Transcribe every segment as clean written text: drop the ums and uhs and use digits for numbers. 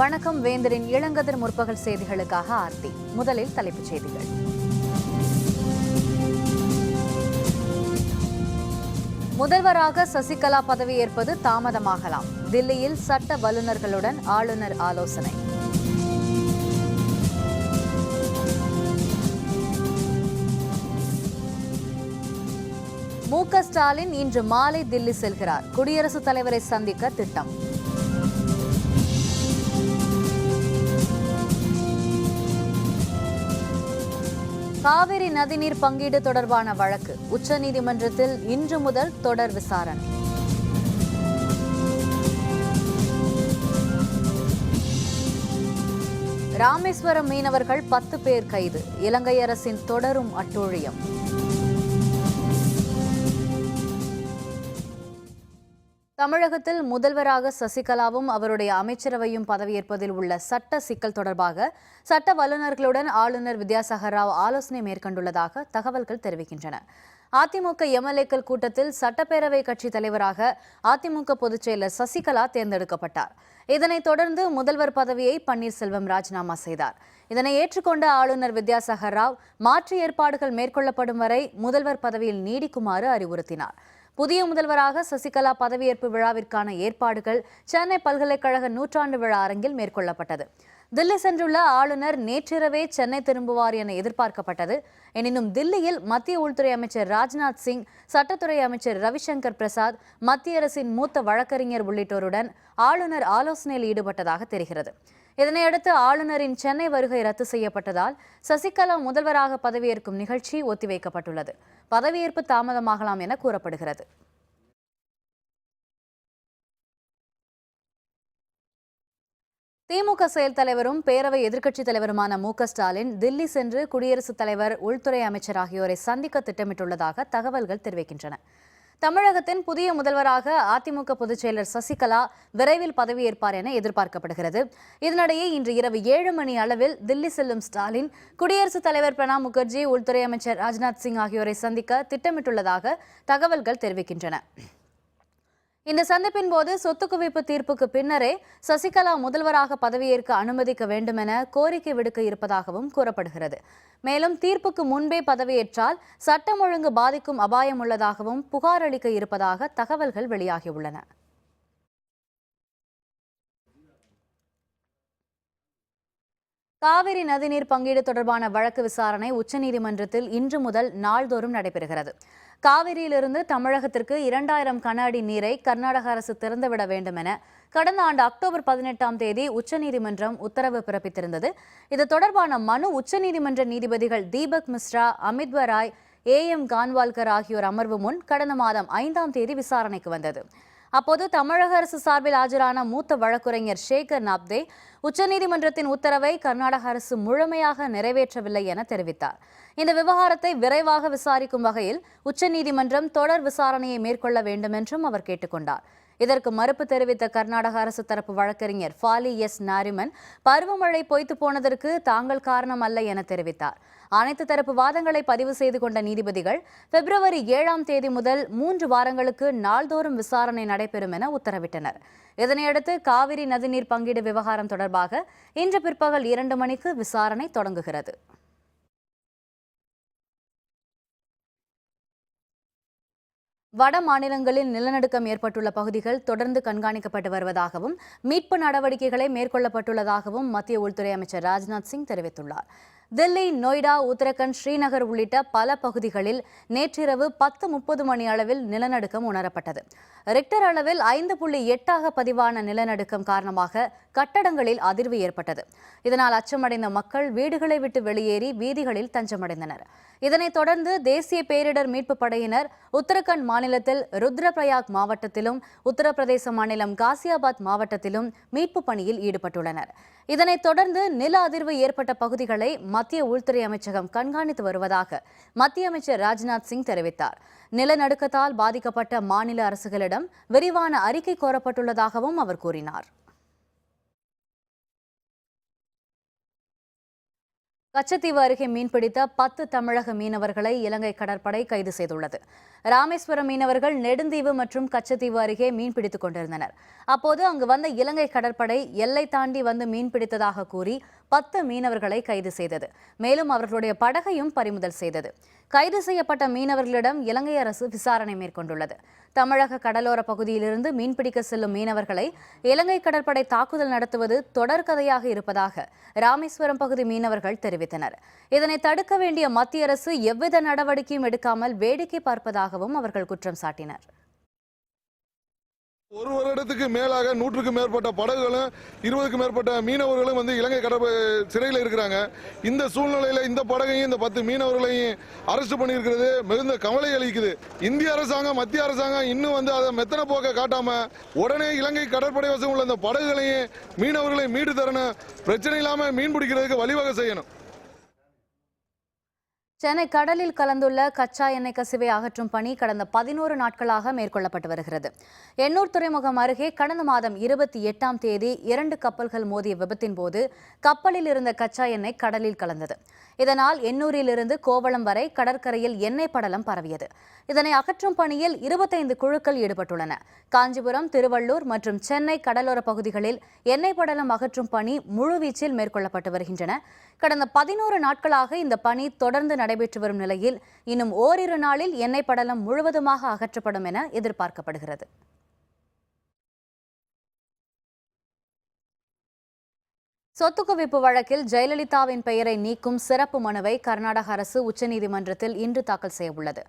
வணக்கம். வேந்தரின் இளங்கதிர் முற்பகல் செய்திகளுக்காக ஆர்த்தி. முதலில் தலைப்புச் செய்திகள். முதல்வராக சசிகலா பதவியேற்பது தாமதமாகலாம். தில்லியில் சட்ட வல்லுநர்களுடன் ஆளுநர் ஆலோசனை. மு.க. ஸ்டாலின் இன்று மாலை தில்லி செல்கிறார். குடியரசுத் தலைவரை சந்திக்க திட்டம். காவிரி நதிநீர் பங்கீடு தொடர்பான வழக்கு உச்சநீதிமன்றத்தில் இன்று முதல் தொடர் விசாரணை. ராமேஸ்வரம் மீனவர்கள் 10 பேர் கைது. இலங்கை அரசின் தொடரும் அட்டூழியம். தமிழகத்தில் முதல்வராக சசிகலாவும் அவருடைய அமைச்சரவையும் பதவியேற்பதில் உள்ள சட்ட சிக்கல் தொடர்பாக சட்ட வல்லுநர்களுடன் ஆளுநர் வித்யாசாகர் ராவ் ஆலோசனை மேற்கொண்டுள்ளதாக தகவல்கள் தெரிவிக்கின்றன. அதிமுக எம்எல்ஏக்கள் கூட்டத்தில் சட்டப்பேரவை கட்சித் தலைவராக அதிமுக பொதுச் செயலர் சசிகலா தேர்ந்தெடுக்கப்பட்டார். இதனைத் தொடர்ந்து முதல்வர் பதவியை பன்னீர்செல்வம் ராஜினாமா செய்தார். இதனை ஏற்றுக்கொண்ட ஆளுநர் வித்யாசாகர் ராவ் மாற்று ஏற்பாடுகள் மேற்கொள்ளப்படும் வரை முதல்வர் பதவியில் நீடிக்குமாறு அறிவுறுத்தினார். புதிய முதல்வராக சசிகலா பதவியேற்பு விழாவிற்கான ஏற்பாடுகள் சென்னை பல்கலைக்கழக நூற்றாண்டு விழா அரங்கில் மேற்கொள்ளப்பட்டது. தில்லி சென்றுள்ள ஆளுநர் நேற்றிரவே சென்னை திரும்புவார் என எதிர்பார்க்கப்பட்டது. எனினும் தில்லியில் மத்திய உள்துறை அமைச்சர் ராஜ்நாத் சிங், சட்டத்துறை அமைச்சர் ரவிசங்கர் பிரசாத், மத்திய அரசின் மூத்த வழக்கறிஞர் உள்ளிட்டோருடன் ஆளுநர் ஆலோசனையில் ஈடுபட்டதாக தெரிகிறது. இதனையடுத்து ஆளுநரின் சென்னை வருகை ரத்து செய்யப்பட்டதால் சசிகலா முதல்வராக பதவியேற்கும் நிகழ்ச்சி ஒத்திவைக்கப்பட்டுள்ளது. பதவியேற்பு தாமதமாகலாம் என கூறப்படுகிறது. திமுக செயல் தலைவரும் பேரவை எதிர்க்கட்சித் தலைவருமான மு.க. ஸ்டாலின் தில்லி சென்று குடியரசுத் தலைவர், உள்துறை அமைச்சர் ஆகியோரை சந்திக்க திட்டமிட்டுள்ளதாக தகவல்கள் தெரிவிக்கின்றன. தமிழகத்தின் புதிய முதல்வராக அதிமுக பொதுச் செயலர் சசிகலா விரைவில் பதவியேற்பார் என எதிர்பார்க்கப்படுகிறது. இதனிடையே இன்று இரவு 7 மணி அளவில் தில்லி செல்லும் ஸ்டாலின் குடியரசுத் தலைவர் பிரணாப் முகர்ஜி, உள்துறை அமைச்சர் ராஜ்நாத் சிங் ஆகியோரை சந்திக்க திட்டமிட்டுள்ளதாக தகவல்கள் தெரிவிக்கின்றன. இந்த சந்திப்பின் போது சொத்து குவிப்பு தீர்ப்புக்கு பின்னரே சசிகலா முதல்வராக பதவியேற்க அனுமதிக்க வேண்டுமென கோரிக்கை விடுக்க இருப்பதாகவும் கூறப்படுகிறது. மேலும் தீர்ப்புக்கு முன்பே பதவியேற்றால் சட்டம் ஒழுங்கு பாதிக்கும் அபாயம் உள்ளதாகவும் புகார் அளிக்க இருப்பதாக தகவல்கள் வெளியாகியுள்ளன. காவிரி நதிநீர் பங்கீடு தொடர்பான வழக்கு விசாரணை உச்சநீதிமன்றத்தில் இன்று முதல் நாள்தோறும் நடைபெறுகிறது. காவிரியிலிருந்து தமிழகத்திற்கு 2000 கன அடி நீரை கர்நாடக அரசு திறந்துவிட வேண்டும் என கடந்த ஆண்டு அக்டோபர் 18ஆம் தேதி உச்சநீதிமன்றம் உத்தரவு பிறப்பித்திருந்தது. இது தொடர்பான மனு உச்சநீதிமன்ற நீதிபதிகள் தீபக் மிஸ்ரா, அமித்வர் ராய், A.M. கான்வால்கர் ஆகியோர் அமர்வு முன் கடந்த மாதம் 5ஆம் தேதி விசாரணைக்கு வந்தது. அப்போது தமிழக அரசு சார்பில் ஆஜரான மூத்த வழக்குரைஞர் சேகர் நாப்தே உச்சநீதிமன்றத்தின் உத்தரவை கர்நாடக அரசு முழுமையாக நிறைவேற்றவில்லை என தெரிவித்தார். இந்த விவகாரத்தை விரைவாக விசாரிக்கும் வகையில் உச்சநீதிமன்றம் தொடர் விசாரணையை மேற்கொள்ள வேண்டும் என்றும் அவர் கேட்டுக்கொண்டார். இதற்கு மறுப்பு தெரிவித்த கர்நாடக அரசு தரப்பு வழக்கறிஞர் ஃபாலி எஸ் நாரிமன், பருவமழை பொய்த்து போனதற்கு தாங்கள் காரணம் அல்ல என தெரிவித்தார். அனைத்து தரப்பு வாதங்களை பதிவு செய்து கொண்ட நீதிபதிகள் பிப்ரவரி 7ஆம் தேதி முதல் 3 வாரங்களுக்கு நாள்தோறும் விசாரணை நடைபெறும் என உத்தரவிட்டனர். இதனையடுத்து காவிரி நதிநீர் பங்கீடு விவகாரம் தொடர்பாக இன்று பிற்பகல் 2 மணிக்கு விசாரணை தொடங்குகிறது. வட மாநிலங்களில் நிலநடுக்கம் ஏற்பட்டுள்ள பகுதிகள் தொடர்ந்து கண்காணிக்கப்பட்டு வருவதாகவும் மீட்பு நடவடிக்கைகளை மேற்கொள்ளப்பட்டுள்ளதாகவும் மத்திய உள்துறை அமைச்சர் ராஜ்நாத் சிங் தெரிவித்துள்ளார். தில்லி, நொய்டா, உத்தரகண்ட், ஸ்ரீநகர் உள்ளிட்ட பல பகுதிகளில் நேற்றிரவு 10:30 மணி அளவில் நிலநடுக்கம் உணரப்பட்டது. ரிக்டர் அளவில் 5.8 பதிவான நிலநடுக்கம் காரணமாக கட்டடங்களில் அதிர்வு ஏற்பட்டது. இதனால் அச்சமடைந்த மக்கள் வீடுகளை விட்டு வெளியேறி வீதிகளில் தஞ்சமடைந்தனர். இதனைத் தொடர்ந்து தேசிய பேரிடர் மீட்பு படையினர் உத்தரகண்ட் மாநிலத்தில் ருத்ரபிரயாக் மாவட்டத்திலும் உத்தரப்பிரதேச மாநிலம் காசியாபாத் மாவட்டத்திலும் மீட்பு பணியில் ஈடுபட்டுள்ளனர். இதனைத் தொடர்ந்து நில அதிர்வு ஏற்பட்ட பகுதிகளை மத்திய உள்துறை அமைச்சகம் கண்காணித்து வருவதாக மத்திய அமைச்சர் ராஜ்நாத் சிங் தெரிவித்தார். நிலநடுக்கத்தால் பாதிக்கப்பட்ட மாநில அரசுகளிடம் விரிவான அறிக்கை கோரப்பட்டுள்ளதாகவும் அவர் கூறினார். கச்சத்தீவு அருகே மீன்பிடித்த 10 தமிழக மீனவர்களை இலங்கை கடற்படை கைது செய்துள்ளது. ராமேஸ்வரம் மீனவர்கள் நெடுந்தீவு மற்றும் கச்சத்தீவு அருகே மீன்பிடித்துக் கொண்டிருந்தனர். அப்போது அங்கு வந்த இலங்கை கடற்படை எல்லை தாண்டி வந்து மீன்பிடித்ததாக கூறி 10 மீனவர்களை கைது செய்தது. மேலும் அவர்களுடைய படகையும் பறிமுதல் செய்தது. கைது செய்யப்பட்ட மீனவர்களிடம் இலங்கை அரசு விசாரணை மேற்கொண்டுள்ளது. தமிழக கடலோர பகுதியிலிருந்து மீன்பிடிக்க செல்லும் மீனவர்களை இலங்கை கடற்படை தாக்குதல் நடத்துவது தொடர்கதையாக இருப்பதாக ராமேஸ்வரம் பகுதி மீனவர்கள் தெரிவித்தனர். இதனை தடுக்க வேண்டிய மத்திய அரசு எவ்வித நடவடிக்கையும் எடுக்காமல் வேடிக்கை பார்ப்பதாகவும் அவர்கள் குற்றம் சாட்டினர். ஒரு வருடத்துக்கு மேலாக 100க்கும் மேற்பட்ட படகுகளும் 20க்கும் மேற்பட்ட மீனவர்களும் வந்து இலங்கை சிறையில் இருக்கிறாங்க. இந்த சூழ்நிலையில இந்த படகையும் இந்த 10 மீனவர்களையும் அரெஸ்ட் பண்ணியிருக்கிறது மிகுந்த கவலை அளிக்குது. இந்திய அரசாங்கம் மத்திய அரசாங்கம் இன்னும் வந்து அதை மெத்தன போக்க காட்டாம உடனே இலங்கை கடற்படை வசம் உள்ள இந்த படகுகளையும் மீனவர்களையும் மீட்டு தரணும். பிரச்சனை இல்லாம மீன் பிடிக்கிறதுக்கு வழிவகை செய்யணும். சென்னை கடலில் கலந்துள்ள கச்சா எண்ணெய் கசிவை அகற்றும் பணி கடந்த 11 நாட்களாக மேற்கொள்ளப்பட்டு வருகிறது. எண்ணூர் துறைமுகம் அருகே கடந்த மாதம் 28ஆம் தேதி 2 கப்பல்கள் மோதிய விபத்தின் போது கப்பலில் இருந்த கச்சா எண்ணெய் கடலில் கலந்தது. இதனால் எண்ணூரிலிருந்து கோவளம் வரை கடற்கரையில் எண்ணெய் படலம் பரவியது. இதனை அகற்றும் பணியில் 25 குழுக்கள் ஈடுபட்டுள்ளன. காஞ்சிபுரம், திருவள்ளூர் மற்றும் சென்னை கடலோர பகுதிகளில் எண்ணெய் படலம் அகற்றும் பணி முழுவீச்சில் மேற்கொள்ளப்பட்டு வருகின்றன. கடந்த 11 நாட்களாக இந்த பணி தொடர்ந்து நடைபெற்று வரும் நிலையில் இன்னும் ஓரிரு நாளில் எண்ணெய் படலம் முழுவதுமாக அகற்றப்படும் என எதிர்பார்க்கப்படுகிறது. சொத்து குவிப்பு வழக்கில் ஜெயலலிதாவின் பெயரை நீக்கும் சிறப்பு மனுவை கர்நாடக அரசு உச்சநீதிமன்றத்தில் இன்று தாக்கல் செய்யவுள்ளது.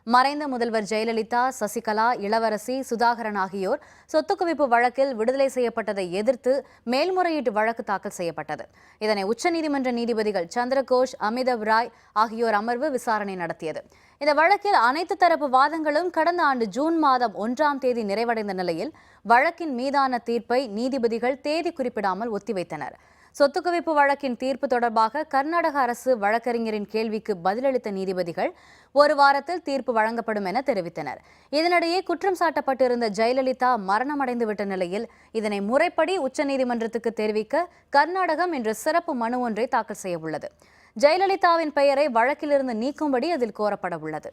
மறைந்த முதல்வர் ஜெயலலிதா, சசிகலா, இளவரசி, சுதாகரன் ஆகியோர் சொத்து குவிப்பு வழக்கில் விடுதலை செய்யப்பட்டதை எதிர்த்து மேல்முறையீட்டு வழக்கு தாக்கல் செய்யப்பட்டது. இதனை உச்சநீதிமன்ற நீதிபதிகள் சந்திரகோஷ், அமிதவ் ராய் ஆகியோர் அமர்வு விசாரணை நடத்தியது. இந்த வழக்கில் அனைத்து தரப்பு வாதங்களும் கடந்த ஆண்டு ஜூன் மாதம் 1ஆம் தேதி நிறைவடைந்த நிலையில் வழக்கின் மீதான தீர்ப்பை நீதிபதிகள் தேதி குறிப்பிடாமல் ஒத்திவைத்தனர். சொத்து குவிப்பு வழக்கின் தீர்ப்பு தொடர்பாக கர்நாடக அரசு வழக்கறிஞரின் கேள்விக்கு பதிலளித்த நீதிபதிகள் ஒரு வாரத்தில் தீர்ப்பு வழங்கப்படும் என தெரிவித்தனர். இதனிடையே குற்றம் சாட்டப்பட்டிருந்த ஜெயலலிதா மரணமடைந்துவிட்ட நிலையில் இதனை முறைப்படி உச்சநீதிமன்றத்துக்கு தெரிவிக்க கர்நாடகம் இன்று சிறப்பு மனு ஒன்றை தாக்கல் செய்யவுள்ளது. ஜெயலலிதாவின் பெயரை வழக்கிலிருந்து நீக்கும்படி அதில் கோரப்பட உள்ளது.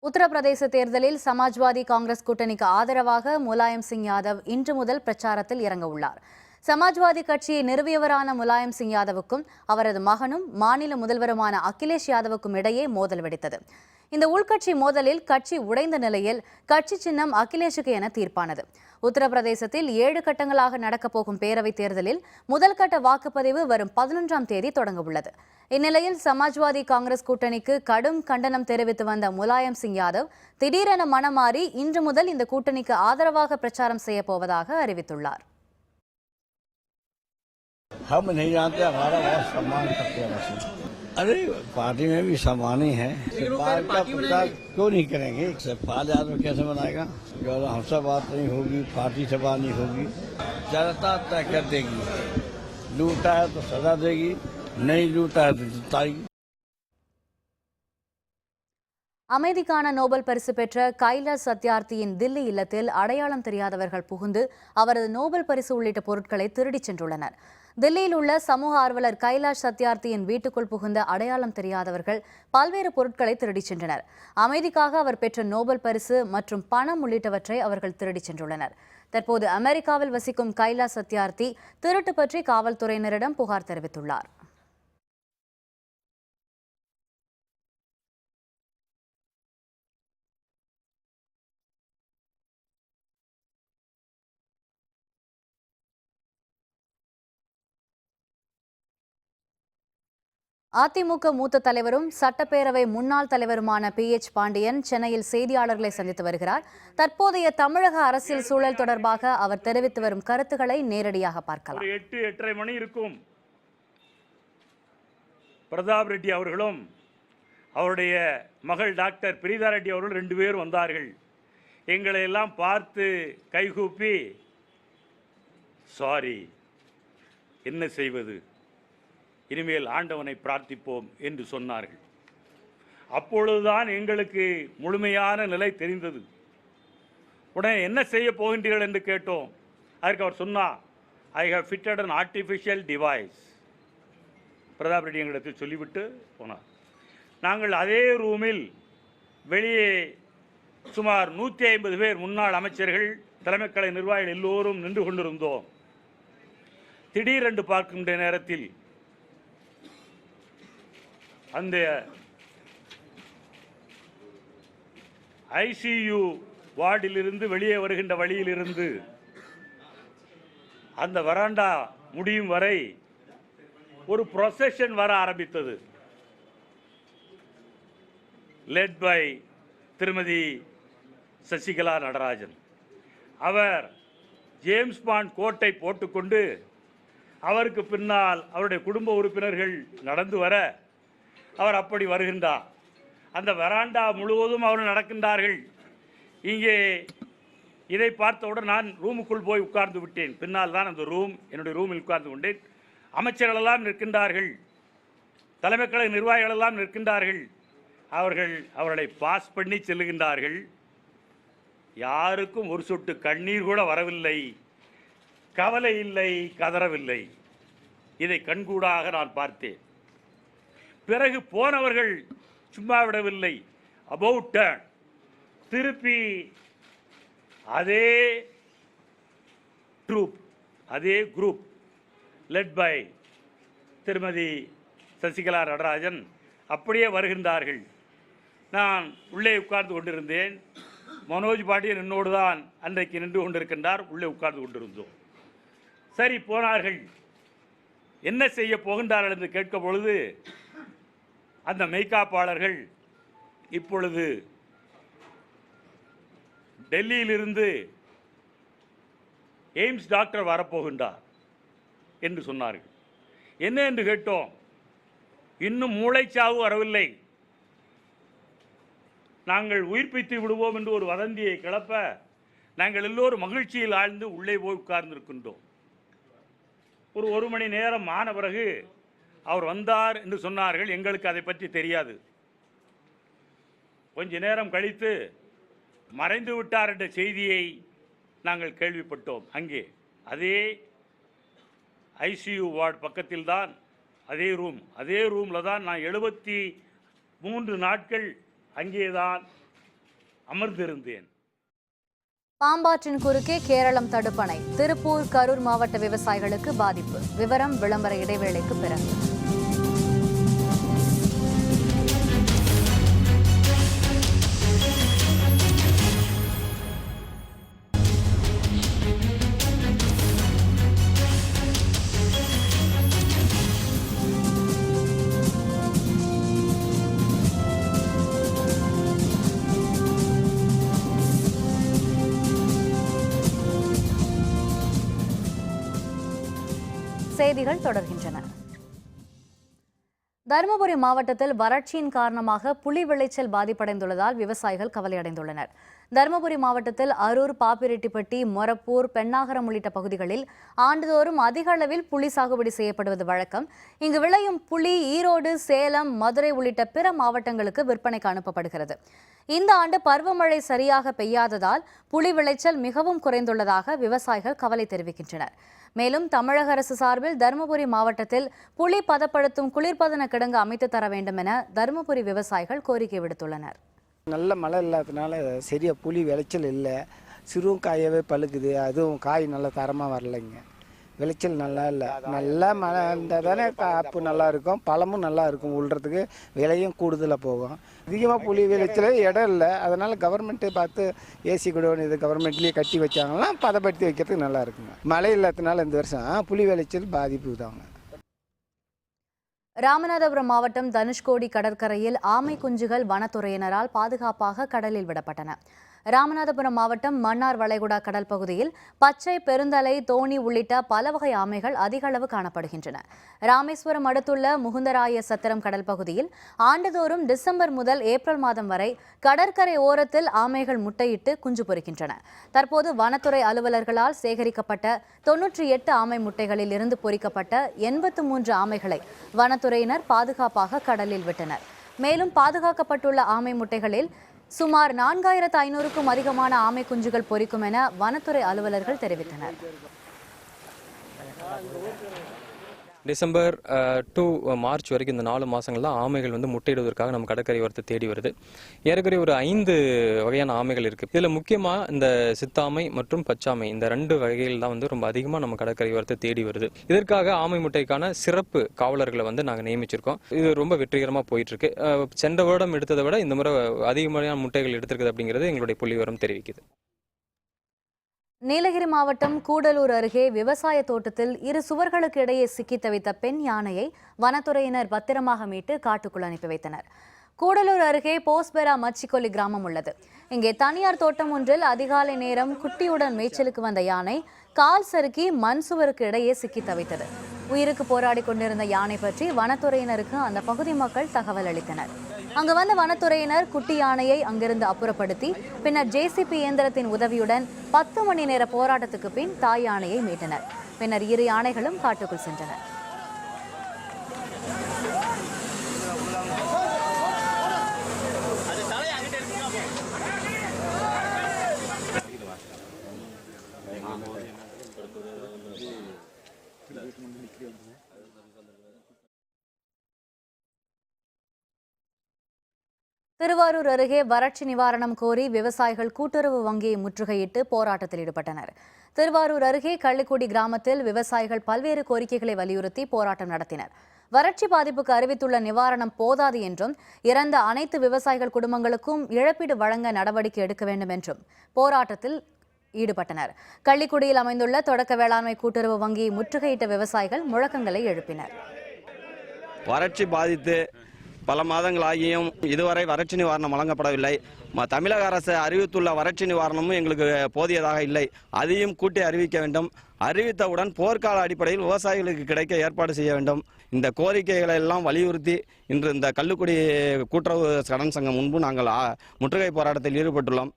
உத்தரப்பிரதேச தேர்தலில் சமாஜ்வாதி காங்கிரஸ் கூட்டணிக்கு ஆதரவாக முலாயம் சிங் யாதவ் இன்று முதல் பிரச்சாரத்தில் இறங்க உள்ளார். சமாஜ்வாதி கட்சியை நிறுவியவரான முலாயம் சிங் யாதவுக்கும் அவரது மகனும் மாநில முதல்வருமான அகிலேஷ் யாதவுக்கும் இடையே மோதல் வெடித்தது. இந்த உள்கட்சி மோதலில் கட்சி உடைந்த நிலையில் கட்சி சின்னம் அகிலேஷுக்கு என தீர்ப்பானது. உத்தரப்பிரதேசத்தில் 7 கட்டங்களாக நடக்கப்போகும் பேரவைத் தேர்தலில் முதல் கட்ட வாக்குப்பதிவு வரும் 11ஆம் தேதி தொடங்க உள்ளது. இந்நிலையில் சமாஜ்வாதி காங்கிரஸ் கூட்டணிக்கு கடும் கண்டனம் தெரிவித்து வந்த முலாயம் சிங் யாதவ் திடீரென மனமாறி இன்று முதல் இந்த கூட்டணிக்கு ஆதரவாக பிரச்சாரம் செய்ய போவதாக அறிவித்துள்ளார். अरे पार्टी में भी सम्मान ही है, पार्टी का प्रचार क्यों नहीं करेंगे? फाल यादव कैसे बनाएगा? जो हमसे बात नहीं होगी, पार्टी से बात नहीं होगी, जनता तय कर देगी। लूटा है तो सजा देगी, नहीं लूटा है तो जिताएगी। அமைதிக்கான நோபல் பரிசு பெற்ற கைலாஷ் சத்யார்த்தியின் தில்லி இல்லத்தில் அடையாளம் தெரியாதவர்கள் புகுந்து அவரது நோபல் பரிசு உள்ளிட்ட பொருட்களை திருடிச் சென்றுள்ளனர். தில்லியில் உள்ள சமூக ஆர்வலர் கைலாஷ் சத்யார்த்தியின் வீட்டுக்குள் புகுந்த அடையாளம் தெரியாதவர்கள் பல்வேறு பொருட்களை திருடிச் சென்றனர். அமைதிக்காக அவர் பெற்ற நோபல் பரிசு மற்றும் பணம் உள்ளிட்டவற்றை அவர்கள் திருடிச் சென்றுள்ளனர். தற்போது அமெரிக்காவில் வசிக்கும் கைலாஷ் சத்யார்த்தி திருட்டு பற்றி காவல்துறையினரிடம் புகார் தெரிவித்துள்ளார். அதிமுக மூத்த தலைவரும் சட்டப்பேரவை முன்னாள் தலைவருமான PH பாண்டியன் சென்னையில் செய்தியாளர்களை சந்தித்து வருகிறார். தற்போதைய தமிழக அரசியல் சூழல் தொடர்பாக அவர் தெரிவித்து வரும் கருத்துக்களை நேரடியாக பார்க்கலாம். 8:30 மணி இருக்கும். பிரதாப் ரெட்டி அவர்களும் அவருடைய மகள் டாக்டர் பிரீதா ரெட்டி அவர்களும் 2 பேர் வந்தார்கள். எங்களை எல்லாம் பார்த்து கைகூப்பி சாரி, என்ன செய்வது, இனிமேல் ஆண்டவனை பிரார்த்திப்போம் என்று சொன்னார்கள். அப்பொழுதுதான் எங்களுக்கு முழுமையான நிலை தெரிந்தது. உடனே என்ன செய்ய போகின்றீர்கள் என்று கேட்டோம். அதற்கு அவர் சொன்னார், I have fitted an artificial device. Pratap Reddy எங்களிடத்தில் சொல்லிவிட்டு போனார். நாங்கள் அதே ரூமில் வெளியே சுமார் 150 பேர் முன்னாள் அமைச்சர்கள், தலைமைக் கழக நிர்வாகிகள் எல்லோரும் நின்று கொண்டிருந்தோம். திடீரென்று பார்க்கின்ற நேரத்தில் அந்த ஐசியு வார்டிலிருந்து வெளியே வருகின்ற வழியிலிருந்து அந்த வராண்டா முடியும் வரை ஒரு ப்ரொசெஷன் வர ஆரம்பித்தது. லெட் பை திருமதி சசிகலா நடராஜன். அவர் ஜேம்ஸ் பாண்ட் கோட்டை போட்டுக்கொண்டு அவருக்கு பின்னால் அவருடைய குடும்ப உறுப்பினர்கள் நடந்து வர அவர் அப்படி வருகின்றார். அந்த வராண்டா முழுவதும் அவர்கள் நடக்கின்றார்கள். இங்கே இதை பார்த்தவுடன் நான் ரூமுக்குள் போய் உட்கார்ந்து விட்டேன். பின்னால் தான் அந்த ரூம், என்னுடைய ரூமில் உட்கார்ந்து கொண்டேன். அமைச்சர்களெல்லாம் நிற்கின்றார்கள், தலைமை கழக நிர்வாகிகளெல்லாம் நிற்கின்றார்கள். அவர்களை பாஸ் பண்ணி செல்லுகின்றார்கள். யாருக்கும் ஒரு சொட்டு கண்ணீர் கூட வரவில்லை, கவலை இல்லை, கதறவில்லை. இதை கண்கூடாக நான் பார்த்தேன். பிறகு போனவர்கள் சும்மா விடவில்லை, அபவுட் டர்ன் திருப்பி அதே ட்ரூப், அதே குரூப் லெட் பை திருமதி சசிகலா நடராஜன் அப்படியே வருகின்றார்கள். நான் உள்ளே உட்கார்ந்து கொண்டிருந்தேன். மனோஜ் பாண்டியன் என்னோடு தான் அன்றைக்கு நின்று கொண்டிருக்கின்றார். உள்ளே உட்கார்ந்து கொண்டிருந்தோம். சரி, போனார்கள். என்ன செய்ய போகின்றார்கள் என்று கேட்க பொழுது அந்த மெய்காப்பாளர்கள், இப்பொழுது டெல்லியிலிருந்து எய்ம்ஸ் டாக்டர் வரப்போகின்றார் என்று சொன்னார்கள். என்ன என்று கேட்டோம். இன்னும் மூளைச்சாவு வரவில்லை, நாங்கள் உயிர்ப்பித்து விடுவோம் என்று ஒரு வதந்தியை கிளப்ப நாங்கள் எல்லோரும் மகிழ்ச்சியில் ஆழ்ந்து உள்ளே போய் உட்கார்ந்திருக்கின்றோம். ஒரு மணி நேரம் ஆன பிறகு அவர் வந்தார் என்று சொன்னார்கள். எங்களுக்கு அதை பற்றி தெரியாது. கொஞ்ச நேரம் கழித்து மறைந்து விட்டார் என்ற செய்தியை நாங்கள் கேள்விப்பட்டோம். அங்கே அதே ஐசியு வார்டு பக்கத்தில் தான் அதே ரூமில் தான் நான் 73 நாட்கள் அங்கேதான் அமர்ந்திருந்தேன். பாம்பாற்றின் குறுக்கே கேரளம் தடுப்பணை. திருப்பூர், கரூர் மாவட்ட விவசாயிகளுக்கு பாதிப்பு. விவரம் விளம்பர இடைவேளைக்கு பிறகு. செய்திகள் தொடர்கின்றன. தருமபுரி மாவட்டத்தில் வறட்சியின் காரணமாக புலி விளைச்சல் பாதிப்படைந்துள்ளதால் விவசாயிகள் கவலையடைந்துள்ளனர். தருமபுரி மாவட்டத்தில் அரூர், பாப்பிரெட்டிப்பட்டி, மொரப்பூர், பெண்ணாகரம் உள்ளிட்ட பகுதிகளில் ஆண்டுதோறும் அதிக அளவில் புலி சாகுபடி செய்யப்படுவது வழக்கம். இங்கு விளையும் புலி ஈரோடு, சேலம், மதுரை உள்ளிட்ட பிற மாவட்டங்களுக்கு விற்பனைக்கு அனுப்பப்படுகிறது. இந்த ஆண்டு பருவமழை சரியாக பெய்யாததால் புலி விளைச்சல் மிகவும் குறைந்துள்ளதாக விவசாயிகள் கவலை தெரிவிக்கின்றனர். மேலும் தமிழக அரசு சார்பில் தருமபுரி மாவட்டத்தில் புலி பதப்படுத்தும் குளிர்பதன கிடங்கு அமைத்து தர வேண்டும் என தருமபுரி விவசாயிகள் கோரிக்கை விடுத்துள்ளனர். நல்ல மழை இல்லாததுனால சரியாக புளி விளைச்சல் இல்லை. சிறுவும் காயவே பழுக்குது. அதுவும் காய் நல்லா தரமாக வரலைங்க. விளைச்சல் நல்லா இல்லை. நல்லா மழை இருந்தால் தானே காப்பு நல்லா இருக்கும், பழமும் நல்லா இருக்கும், உள்றதுக்கு விலையும் கூடுதலாக போகும். அதிகமாக புளி விளைச்சல் இடம் இல்லை. அதனால் கவர்மெண்ட்டை பார்த்து ஏசி குடோன் இது கவர்மெண்ட்லேயே கட்டி வச்சாங்கன்னா பதப்படுத்தி வைக்கிறதுக்கு நல்லா இருக்குங்க. மழை இல்லாததுனால இந்த வருஷம் புளி விளைச்சல் பாதிப்பு தாங்க. ராமநாதபுரம் மாவட்டம் தனுஷ்கோடி கடற்கரையில் ஆமை குஞ்சுகள் வனத்துறையினரால் பாதுகாப்பாக கடலில் விடப்பட்டன. ராமநாதபுரம் மாவட்டம் மன்னார் வளைகுடா கடல் பகுதியில் பச்சை, பெருந்தலை, தோணி உள்ளிட்ட பல வகை ஆமைகள் அதிக அளவு காணப்படுகின்றன. ராமேஸ்வரம் அடுத்துள்ள முகுந்தராய சத்திரம் கடல் பகுதியில் ஆண்டுதோறும் டிசம்பர் முதல் ஏப்ரல் மாதம் வரை கடற்கரை ஓரத்தில் ஆமைகள் முட்டையிட்டு குஞ்சு பொரிக்கின்றன. தற்போது வனத்துறை அலுவலர்களால் சேகரிக்கப்பட்ட 98 ஆமை முட்டைகளில் இருந்து பொரிக்கப்பட்ட 83 ஆமைகளை வனத்துறையினர் பாதுகாப்பாக கடலில் விட்டனர். மேலும் பாதுகாக்கப்பட்டுள்ள ஆமை முட்டைகளில் சுமார் 4500க்கும் அதிகமான ஆமை குஞ்சுகள் பொரிக்கும் என வனத்துறை அலுவலர்கள் தெரிவித்தனர். டிசம்பர் டு மார்ச் வரைக்கும் இந்த 4 மாதங்கள் தான் ஆமைகள் வந்து முட்டையிடுவதற்காக நம்ம கடற்கரை ஓரத்தை தேடி வருது. ஏறக்குறைய ஒரு 5 வகையான ஆமைகள் இருக்குது. இதில் முக்கியமாக இந்த சித்தாமை மற்றும் பச்சாமை இந்த 2 வகைகள் தான் வந்து ரொம்ப அதிகமாக நம்ம கடற்கரை ஓரத்தை தேடி வருது. இதற்காக ஆமை முட்டைக்கான சிறப்பு காவலர்களை வந்து நாங்கள் நியமிச்சிருக்கோம். இது ரொம்ப வெற்றிகரமாக போயிட்டுருக்கு. சென்ற வருடம் எடுத்ததை விட இந்த முறை அதிகமான முட்டைகள் எடுத்திருக்குது அப்படிங்கிறது எங்களுடைய புள்ளிவிவரம் தெரிவிக்குது. நீலகிரி மாவட்டம் கூடலூர் அருகே விவசாய தோட்டத்தில் 2 சுவர்களுக்கு இடையே சிக்கி தவித்த பெண் யானையை வனத்துறையினர் பத்திரமாக மீட்டு காட்டுக்குள் அனுப்பி வைத்தனர். கூடலூர் அருகே போஸ்பெரா மச்சிக்கொல்லி கிராமம் உள்ளது. இங்கே தனியார் தோட்டம் ஒன்றில் அதிகாலை நேரம் குட்டியுடன் மேய்ச்சலுக்கு வந்த யானை கால் சறுக்கி மண் சுவருக்கு இடையே சிக்கி தவித்தது. உயிருக்கு போராடி கொண்டிருந்த யானை பற்றி வனத்துறையினருக்கு அந்த பகுதி மக்கள் தகவல் அளித்தனர். அங்கு வந்த வனத்துறையினர் குட்டி யானையை அங்கிருந்து அப்புறப்படுத்தி பின்னர் JCB இயந்திரத்தின் உதவியுடன் 10 மணி நேர போராட்டத்துக்கு பின் தாய் யானையை மீட்டனர். பின்னர் 2 யானைகளும் காட்டுக்குள் சென்றன. திருவாரூர் அருகே வறட்சி நிவாரணம் கோரி விவசாயிகள் கூட்டுறவு வங்கியை முற்றுகையிட்டு போராட்டத்தில் ஈடுபட்டனர். திருவாரூர் அருகே கள்ளிக்குடி கிராமத்தில் விவசாயிகள் பல்வேறு கோரிக்கைகளை வலியுறுத்தி போராட்டம் நடத்தினர். வறட்சி பாதிப்புக்கு அறிவித்துள்ள நிவாரணம் போதாது என்றும் இறந்த அனைத்து விவசாயிகள் குடும்பங்களுக்கும் இழப்பீடு வழங்க நடவடிக்கை எடுக்க வேண்டும் என்றும் போராட்டத்தில் ஈடுபட்டனர். கள்ளிக்குடியில் அமைந்துள்ள தொடக்க வேளாண்மை கூட்டுறவு வங்கியை முற்றுகையிட்ட விவசாயிகள் முழக்கங்களை எழுப்பினர். வறட்சி பாதித்து பல மாதங்களாகியும் இதுவரை வறட்சி நிவாரணம் வழங்கப்படவில்லை. தமிழக அரசு அறிவித்துள்ள வறட்சி நிவாரணமும் எங்களுக்கு போதியதாக இல்லை. அதையும் கூட்டி அறிவிக்க வேண்டும். அறிவித்தவுடன் போர்க்கால அடிப்படையில் விவசாயிகளுக்கு கிடைக்க ஏற்பாடு செய்ய வேண்டும். இந்த கோரிக்கைகளை எல்லாம் வலியுறுத்தி இன்று இந்த கள்ளிக்குடி கூட்டுறவு கடன் சங்கம் முன்பு நாங்கள் முற்றுகை போராட்டத்தில் ஈடுபட்டுள்ளோம்.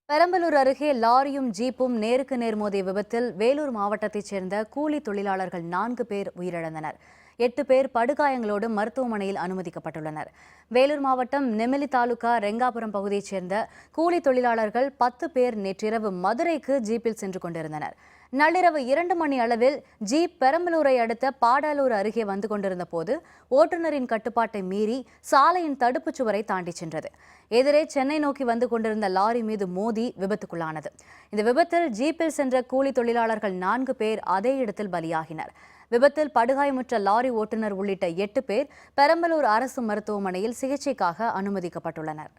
பெரம்பலூர் அருகே லாரியும் ஜீப்பும் நேருக்கு நேர் மோதிய விபத்தில் வேலூர் மாவட்டத்தைச் சேர்ந்த கூலி தொழிலாளர்கள் 4 பேர் உயிரிழந்தனர். 8 பேர் படுகாயங்களோடு மருத்துவமனையில் அனுமதிக்கப்பட்டுள்ளனர். வேலூர் மாவட்டம் நெமிலி தாலுகா ரெங்காபுரம் பகுதியைச் சேர்ந்த கூலி தொழிலாளர்கள் 10 பேர் நேற்றிரவு மதுரைக்கு ஜீப்பில் சென்று கொண்டிருந்தனர். நள்ளிரவு 2 மணி அளவில் ஜீப் பெரம்பலூரை அடுத்த பாடாலூர் அருகே வந்து கொண்டிருந்த போது ஓட்டுநரின் கட்டுப்பாட்டை மீறி சாலையின் தடுப்புச் சுவரை தாண்டி சென்றது. எதிரே சென்னை நோக்கி வந்து கொண்டிருந்த லாரி மீது மோதி விபத்துக்குள்ளானது. இந்த விபத்தில் ஜீப்பில் சென்ற கூலி தொழிலாளர்கள் 4 பேர் அதே இடத்தில் பலியாகினர். விபத்தில் படுகாயமுற்ற லாரி ஓட்டுநர் உள்ளிட்ட 8 பேர் பெரம்பலூர் அரசு மருத்துவமனையில் சிகிச்சைக்காக அனுமதிக்கப்பட்டுள்ளனர்.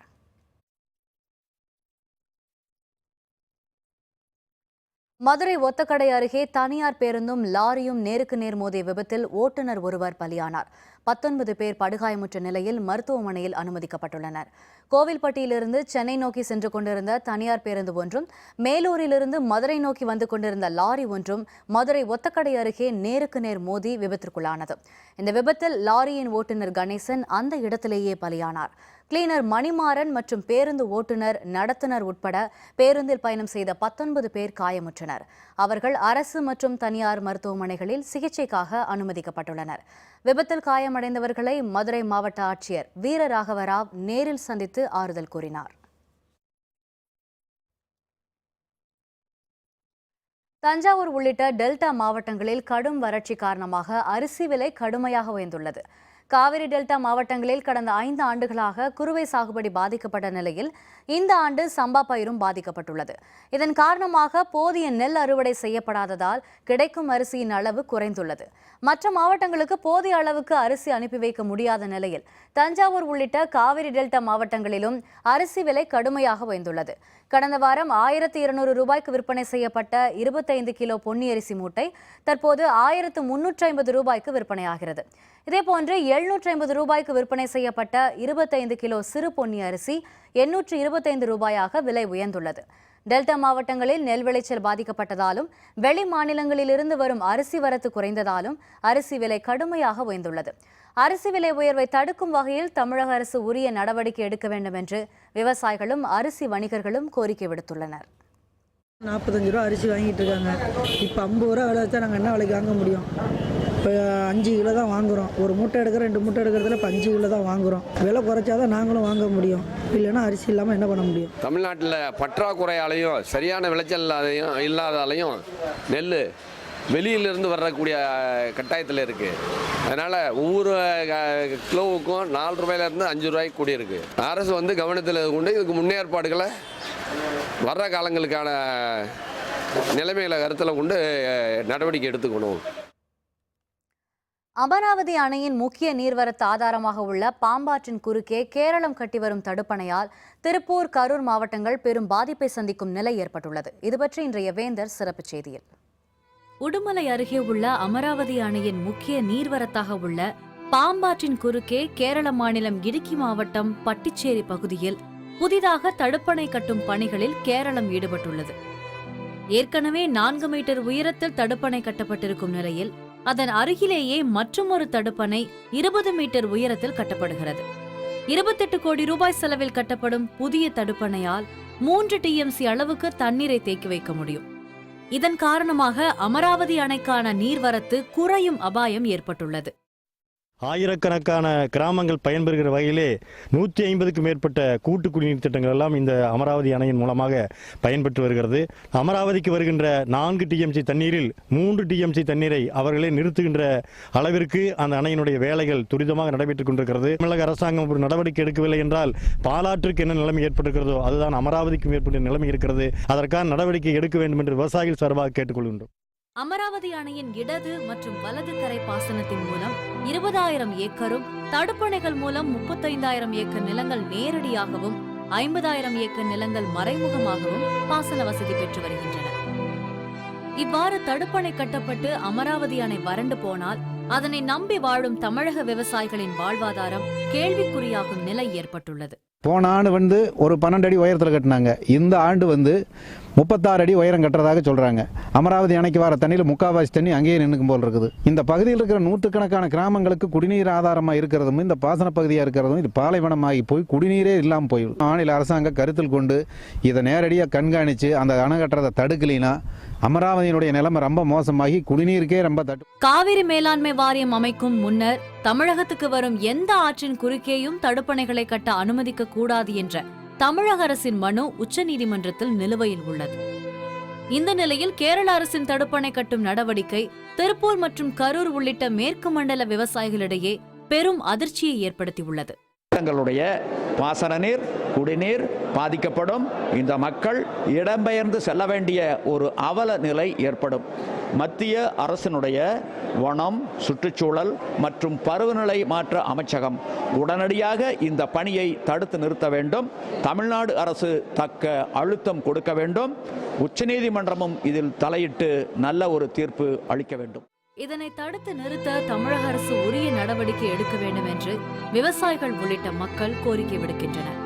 மதுரை ஒத்தக்கடை அருகே தனியார் பேருந்தும் லாரியும் நேருக்கு நேர் மோதிய விபத்தில் ஓட்டுநர் ஒருவர் பலியானார். 19 பேர் படுகாயமுற்ற நிலையில் மருத்துவமனையில் அனுமதிக்கப்பட்டுள்ளனர். கோவில்பட்டியிலிருந்து சென்னை நோக்கி சென்று கொண்டிருந்த தனியார் பேருந்து ஒன்றும் மேலூரிலிருந்து மதுரை நோக்கி வந்து கொண்டிருந்த லாரி ஒன்றும் மதுரை ஒத்தக்கடை அருகே நேருக்கு நேர் மோதி விபத்திற்குள்ளானது. இந்த விபத்தில் லாரியின் ஓட்டுநர் கணேசன் அந்த இடத்திலேயே பலியானார். கிளீனர் மணிமாறன் மற்றும் பேருந்து ஓட்டுநர் நடத்துனர் உட்பட பேருந்தில் பயணம் செய்த 19 பேர் காயமுற்றனர். அவர்கள் அரசு மற்றும் தனியார் மருத்துவமனைகளில் சிகிச்சைக்காக அனுமதிக்கப்பட்டுள்ளனர். விபத்தில் காயமடைந்தவர்களை மதுரை மாவட்ட ஆட்சியர் வீரராகவராவ் நேரில் சந்தித்து ஆறுதல் கூறினார். தஞ்சாவூர் உள்ளிட்ட டெல்டா மாவட்டங்களில் கடும் வறட்சி காரணமாக அரிசி விலை கடுமையாக உயர்ந்துள்ளது. காவிரி டெல்டா மாவட்டங்களில் கடந்த 5 ஆண்டுகளாக குறுவை சாகுபடி பாதிக்கப்பட்ட நிலையில் இந்த ஆண்டு சம்பா பயிரும் பாதிக்கப்பட்டுள்ளது. இதன் காரணமாக போதிய நெல் அறுவடை செய்யப்படாததால் கிடைக்கும் அரிசியின் அளவு குறைந்துள்ளது. மற்ற மாவட்டங்களுக்கு போதிய அளவுக்கு அரிசி அனுப்பி வைக்க முடியாத நிலையில் தஞ்சாவூர் உள்ளிட்ட காவிரி டெல்டா மாவட்டங்களிலும் அரிசி விலை கடுமையாக உயர்ந்துள்ளது. கடந்த வாரம் 1200 ரூபாய்க்கு விற்பனை செய்யப்பட்ட 25 கிலோ பொன்னி அரிசி மூட்டை தற்போது 1350 ரூபாய்க்கு விற்பனையாகிறது. இதேபோன்று 750 ரூபாய்க்கு விற்பனை செய்யப்பட்ட 25 கிலோ சிறு பொன்னி அரிசி 825 ரூபாயாக விலை உயர்ந்துள்ளது. டெல்டா மாவட்டங்களில் நெல் விளைச்சல் பாதிக்கப்பட்டதாலும் வெளி மாநிலங்களிலிருந்து வரும் அரிசி வரத்து குறைந்ததாலும் அரிசி விலை கடுமையாக உயர்ந்துள்ளது. அரிசி விலை உயர்வை தடுக்கும் வகையில் தமிழக அரசு உரிய நடவடிக்கை எடுக்க வேண்டும் என்று விவசாயிகளும் அரிசி வணிகர்களும் கோரிக்கை விடுத்துள்ளனர். 45 ரூபா அரிசி வாங்கிட்டு இருக்காங்க. இப்போ 50 ரூபா விலை வச்சா நாங்கள் என்ன விலைக்கு வாங்க முடியும்? இப்போ இப்போ 5 கிலோ தான் வாங்குகிறோம். ஒரு மூட்டை எடுக்கிற 2 மூட்டை எடுக்கிறதுல இப்போ 5 கிலோ தான் வாங்குகிறோம். விலை குறைச்சாதான் நாங்களும் வாங்க முடியும், இல்லைன்னா அரிசி இல்லாமல் என்ன பண்ண முடியும்? தமிழ்நாட்டில் பற்றாக்குறையாலையும் சரியான விளைச்சல் இல்லாதாலையும் நெல் வெளியிலிருந்து வரக்கூடிய கட்டாயத்தில் இருக்குது. அதனால் ஒவ்வொரு கிலோவுக்கும் 4 ரூபாயிலேருந்து 5 ரூபாய்க்கு கூடியிருக்கு. அரசு கவனத்தில் கொண்டு இதுக்கு முன்னேற்பாடுகளை வர்ற காலங்களுக்கான நிலைமைகளை கருத்தில் கொண்டு நடவடிக்கை எடுத்துக்கணும். அமராவதி அணையின் முக்கிய நீர்வரத்து ஆதாரமாக உள்ள பாம்பாற்றின் குறுக்கே கேரளம் கட்டி வரும் தடுப்பணையால் திருப்பூர், கரூர் மாவட்டங்கள் பெரும் பாதிப்பை சந்திக்கும் நிலை ஏற்பட்டுள்ளது. இதுபற்றி இன்றைய வேந்தர் சிறப்பு செய்தியில். உடுமலை அருகே உள்ள அமராவதி அணையின் முக்கிய நீர்வரத்தாக உள்ள பாம்பாற்றின் குறுக்கே கேரள மாநிலம் இடுக்கி மாவட்டம் பட்டிச்சேரி பகுதியில் புதிதாக தடுப்பணை கட்டும் பணிகளில் கேரளம் ஈடுபட்டுள்ளது. ஏற்கனவே 4 மீட்டர் உயரத்தில் தடுப்பணை கட்டப்பட்டிருக்கும் நிலையில் அதன் அருகிலேயே மற்றொரு தடுப்பணை 20 மீட்டர் உயரத்தில் கட்டப்படுகிறது. 28 கோடி ரூபாய் செலவில் கட்டப்படும் புதிய தடுப்பணையால் 3 TMC அளவுக்கு தண்ணீரை தேக்கி வைக்க முடியும். இதன் காரணமாக அமராவதி அணைக்கான நீர்வரத்து குறையும் அபாயம் ஏற்பட்டுள்ளது. ஆயிரக்கணக்கான கிராமங்கள் பயன்பெறுகிற வகையிலே 150க்கும் மேற்பட்ட கூட்டு குடிநீர் திட்டங்கள் எல்லாம் இந்த அமராவதி அணையின் மூலமாக பயன்பெற்று வருகிறது. அமராவதிக்கு வருகின்ற 4 TMC தண்ணீரில் 3 TMC தண்ணீரை அவர்களே நிறுத்துகின்ற அளவிற்கு அந்த அணையினுடைய வேலைகள் துரிதமாக நடைபெற்றுக் கொண்டிருக்கிறது. தமிழக அரசாங்கம் ஒரு நடவடிக்கை எடுக்கவில்லை என்றால் பாலாற்றுக்கு என்ன நிலைமை ஏற்பட்டிருக்கிறதோ அதுதான் அமராவதிக்கும் ஏற்பட்ட நிலைமை இருக்கிறது. அதற்கான நடவடிக்கை எடுக்க வேண்டும் என்று விவசாயிகள் சார்பாக கேட்டுக்கொள்கின்றோம். அமராவதி அணையின் இடது மற்றும் வலது கரை பாசனத்தின் மூலம் 20,000 ஏக்கரும், தடுப்பணைகள் மூலம் 35,000 ஏக்கர் நிலங்கள் நேரடியாகவும், 50,000 ஏக்கர் நிலங்கள் மறைமுகமாகவும் பாசன வசதி பெற்று வருகின்றன. இவ்வாறு தடுப்பணை கட்டப்பட்டு அமராவதி அணை வறண்டு போனால் அதனை நம்பி வாழும் தமிழக விவசாயிகளின் வாழ்வாதாரம் கேள்விக்குறியாகும் நிலை ஏற்பட்டுள்ளது. போன ஆண்டு ஒரு 12 அடி உயரத்தில் கட்டினாங்க. இந்த ஆண்டு 36 அடி உயரம் கட்டுறதாக சொல்கிறாங்க. அமராவதி அணைக்கு வர தண்ணியில் முக்கால்வாசி தண்ணி அங்கேயே நின்றுக்கும் போல் இருக்குது. இந்த பகுதியில் இருக்கிற நூற்றுக்கணக்கான கிராமங்களுக்கு குடிநீர் ஆதாரமாக இருக்கிறதும் இந்த பாசன பகுதியாக இருக்கிறதும் இது பாலைவனமாகி போய் குடிநீரே இல்லாமல் போய் மாநில அரசாங்கம் கருத்தில் கொண்டு இதை நேரடியாக கண்காணித்து அந்த அணை கட்டுறதை தடுக்கலினா அமராவதியினுடைய நிலைமை ரொம்ப மோசமாகி குடிநீருக்கே ரொம்ப தட்டு. காவிரி மேலாண்மை வாரியம் அமைக்கும் முன்னர் தமிழகத்துக்கு வரும் எந்த ஆற்றின் குறுக்கேயும் தடுப்பணைகளை கட்ட அனுமதிக்க கூடாது என்ற தமிழக அரசின் மனு உச்சநீதிமன்றத்தில் நிலுவையில் உள்ளது. இந்த நிலையில் கேரள அரசின் தடுப்பணை கட்டும் நடவடிக்கை திருப்பூர் மற்றும் கரூர் உள்ளிட்ட மேற்கு மண்டல விவசாயிகளிடையே பெரும் அதிர்ச்சியை ஏற்படுத்தியுள்ளது. தங்களுடைய பாசன நீர், குடிநீர் பாதிக்கப்படும். இந்த மக்கள் இடம்பெயர்ந்து செல்ல வேண்டிய ஒரு அவல நிலை ஏற்படும். மத்திய அரசினுடைய வனம், சுற்றுச்சூழல் மற்றும் பருவநிலை மாற்ற அமைச்சகம் உடனடியாக இந்த பணியை தடுத்து நிறுத்த வேண்டும். தமிழ்நாடு அரசு தக்க அழுத்தம் கொடுக்க வேண்டும். உச்சநீதிமன்றமும் இதில் தலையிட்டு நல்ல ஒரு தீர்ப்பு அளிக்க வேண்டும். இதனை தடுத்து நிறுத்த தமிழக அரசு உரிய நடவடிக்கை எடுக்க வேண்டும் என்று விவசாயிகள் உள்ளிட்ட மக்கள் கோரிக்கை விடுக்கின்றனர்.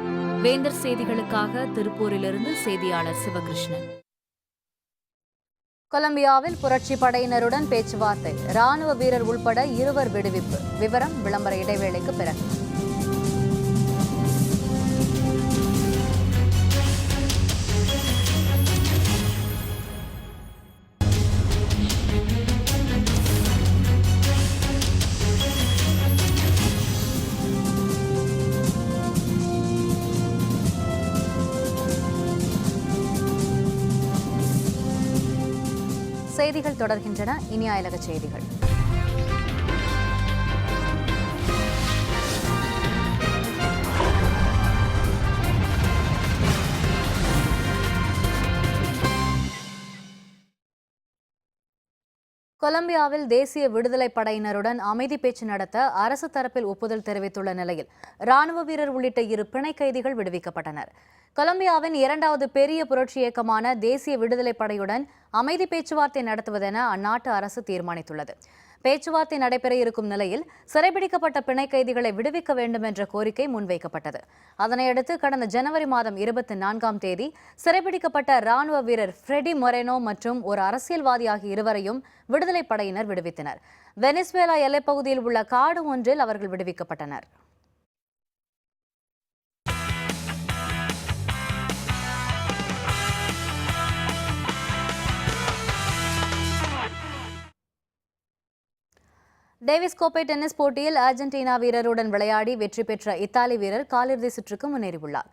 வேந்தர் செய்திகளுக்காக திருப்பூரிலிருந்து செய்தியாளர் சிவகிருஷ்ணன். கொலம்பியாவில் புரட்சி படையினருடன் பேச்சுவார்த்தை, ராணுவ வீரர் உள்பட 2 விடுவிப்பு. விவரம் விளம்பர இடைவேளைக்கு பிறகு. செய்திகள் தொடர்கின்றன. இனி அயலக செய்திகள். கொலம்பியாவில் தேசிய விடுதலை படையினருடன் அமைதி பேச்சு நடத்த அரசு தரப்பில் ஒப்புதல் தெரிவித்துள்ள நிலையில் ராணுவ வீரர் உள்ளிட்ட 2 பிணை கைதிகள் விடுவிக்கப்பட்டனர். கொலம்பியாவின் 2வது பெரிய புரட்சி இயக்கமான தேசிய விடுதலை படையுடன் அமைதி பேச்சுவார்த்தை நடத்துவதென அந்நாட்டு அரசு தீர்மானித்துள்ளது. பேச்சுவார்த்தை நடைபெற இருக்கும் நிலையில் சிறைபிடிக்கப்பட்ட பிணை கைதிகளை விடுவிக்க வேண்டும் என்ற கோரிக்கை முன்வைக்கப்பட்டது. அதனையடுத்து கடந்த ஜனவரி மாதம் 24ஆம் தேதி சிறைபிடிக்கப்பட்ட ராணுவ வீரர் ஃப்ரெடி மொரேனோ மற்றும் ஒரு அரசியல்வாதி ஆகிய 2வரையும் விடுதலை படையினர் விடுவித்தனர். வெனிசுவேலா எல்லைப்பகுதியில் உள்ள காடு ஒன்றில் அவர்கள் விடுவிக்கப்பட்டனர். டேவிஸ் கோப்பை டென்னிஸ் போட்டியில் அர்ஜென்டினா வீரருடன் விளையாடி வெற்றி பெற்ற இத்தாலி வீரர் காலிறுதி சுற்றுக்கு முன்னேறியுள்ளார்.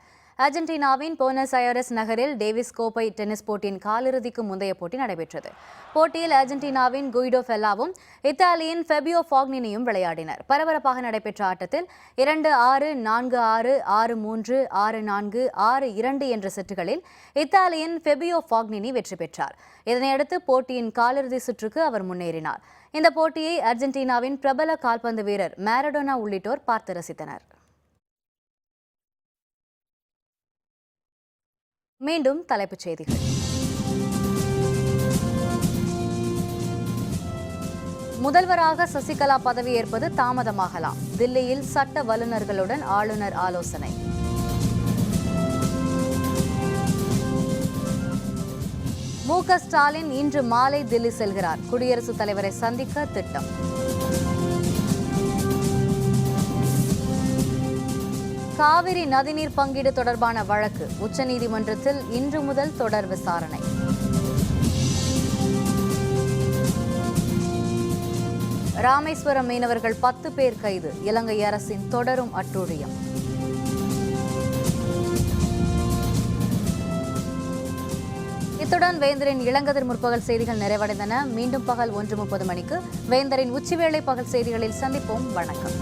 அர்ஜென்டினாவின் போனஸ் ஐரஸ் நகரில் டேவிஸ் கோப்பை டென்னிஸ் போட்டியின் காலிறுதிக்கு முந்தைய போட்டி நடைபெற்றது. போட்டியில் அர்ஜென்டினாவின் குயிடோ ஃபெல்லாவும் இத்தாலியின் ஃபெபியோ ஃபாக்னினியும் விளையாடினர். பரபரப்பாக நடைபெற்ற ஆட்டத்தில் 2-6, 4-6, 6-3, 6-4, 6-2 என்ற செட்டுகளில் இத்தாலியின் ஃபெபியோ ஃபாக்னினி வெற்றி பெற்றார். இதனையடுத்து போட்டியின் காலிறுதி சுற்றுக்கு அவர் முன்னேறினார். இந்த போட்டியை அர்ஜென்டினாவின் பிரபல கால்பந்து வீரர் மாரடோனா உள்ளிட்டோர் பார்த்து ரசித்தனர். மீண்டும் தலைப்புச் செய்திகள். முதல்வராக சசிகலா பதவியேற்பது தாமதமாகலாம். தில்லியில் சட்ட வல்லுநர்களுடன் ஆளுநர் ஆலோசனை. மு.க. ஸ்டாலின் இன்று மாலை தில்லி செல்கிறார். குடியரசுத் தலைவரை சந்திக்க திட்டம். காவிரி நதிநீர் பங்கீடு தொடர்பான வழக்கு உச்சநீதிமன்றத்தில் இன்று முதல் தொடர் விசாரணை. ராமேஸ்வரம் மீனவர்கள் 10 பேர் கைது. இலங்கை அரசின் தொடரும் அட்டூழியம். இத்துடன் வேந்தரின் இளங்கதிர் முற்பகல் செய்திகள் நிறைவடைந்தன. மீண்டும் பகல் 1:30 மணிக்கு வேந்தரின் உச்சிவேளை பகல் செய்திகளில் சந்திப்போம். வணக்கம்.